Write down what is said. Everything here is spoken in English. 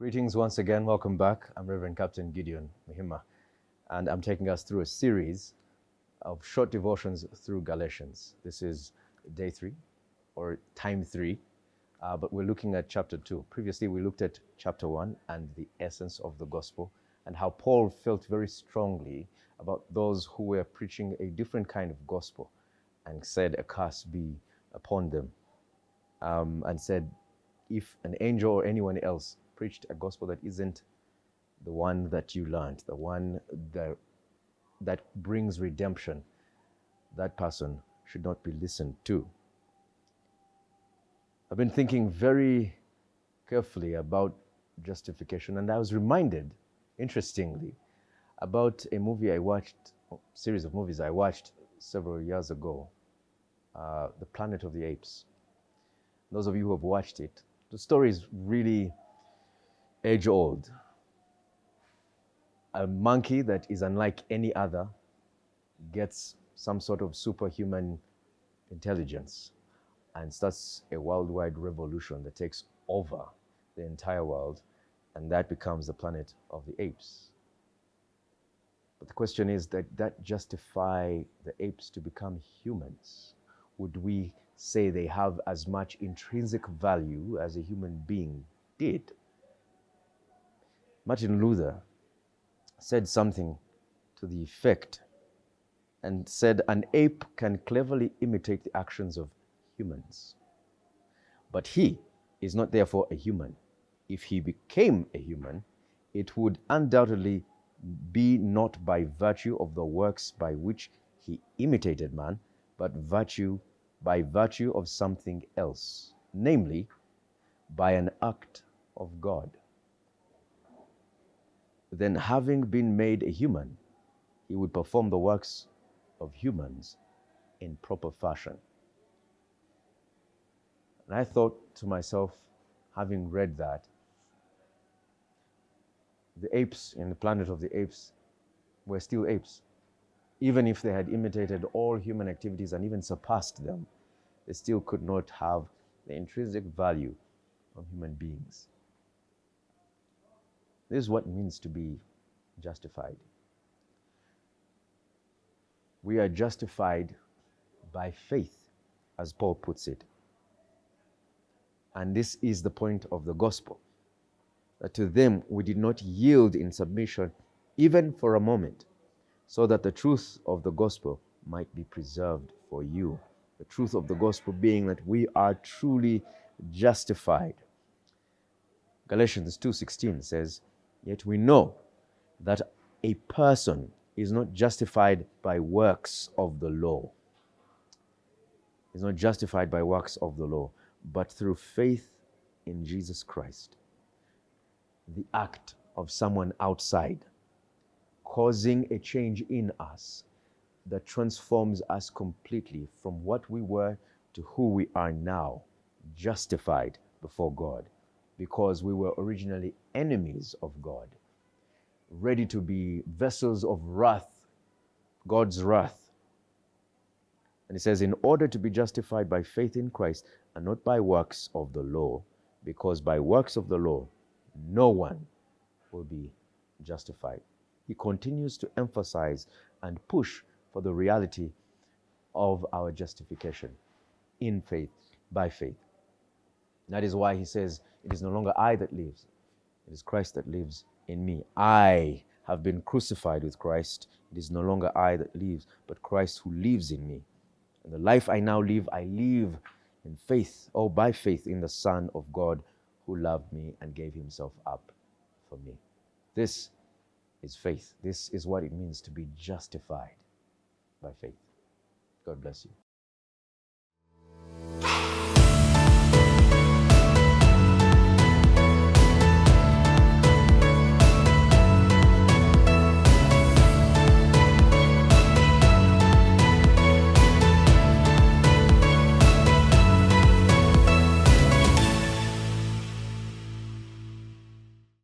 Greetings once again. Welcome back. I'm Reverend Captain Gideon Muhima, and I'm taking us through a series of short devotions through Galatians. This is day 3, or time 3, but we're looking at chapter 2. Previously, we looked at chapter 1 and the essence of the gospel, and how Paul felt very strongly about those who were preaching a different kind of gospel, and said, "A curse be upon them," and said, if an angel or anyone else preached a gospel that isn't the one that you learned, the one that brings redemption, that person should not be listened to. I've been thinking very carefully about justification, and I was reminded, interestingly, about a movie I watched, a series of movies I watched several years ago, The Planet of the Apes. Those of you who have watched it, the story is really age-old. A monkey that is unlike any other gets some sort of superhuman intelligence and starts a worldwide revolution that takes over the entire world, and that becomes the Planet of the Apes. But the question is, that justify the apes to become humans? Would we say they have as much intrinsic value as a human being did? Martin Luther said something to the effect, and said, an ape can cleverly imitate the actions of humans, but he is not therefore a human. If he became a human, it would undoubtedly be not by virtue of the works by which he imitated man, but by virtue of something else, namely, by an act of God. Then, having been made a human, he would perform the works of humans in proper fashion. And I thought to myself, having read that, the apes in the Planet of the Apes were still apes. Even if they had imitated all human activities and even surpassed them, they still could not have the intrinsic value of human beings. This is what it means to be justified. We are justified by faith, as Paul puts it. And this is the point of the gospel, that to them we did not yield in submission even for a moment, so that the truth of the gospel might be preserved for you. The truth of the gospel being that we are truly justified. Galatians 2:16 says, "Yet we know that a person is not justified by works of the law." Is not justified by works of the law, but through faith in Jesus Christ. The act of someone outside causing a change in us that transforms us completely from what we were to who we are now, justified before God, because we were originally enemies of God, ready to be vessels of wrath, God's wrath. And it says, in order to be justified by faith in Christ and not by works of the law, because by works of the law, no one will be justified. He continues to emphasize and push for the reality of our justification in faith, by faith. That is why he says, it is no longer I that lives, it is Christ that lives in me. I have been crucified with Christ. It is no longer I that lives, but Christ who lives in me. And the life I now live, I live in faith, or by faith in the Son of God who loved me and gave himself up for me. This is faith. This is what it means to be justified by faith. God bless you.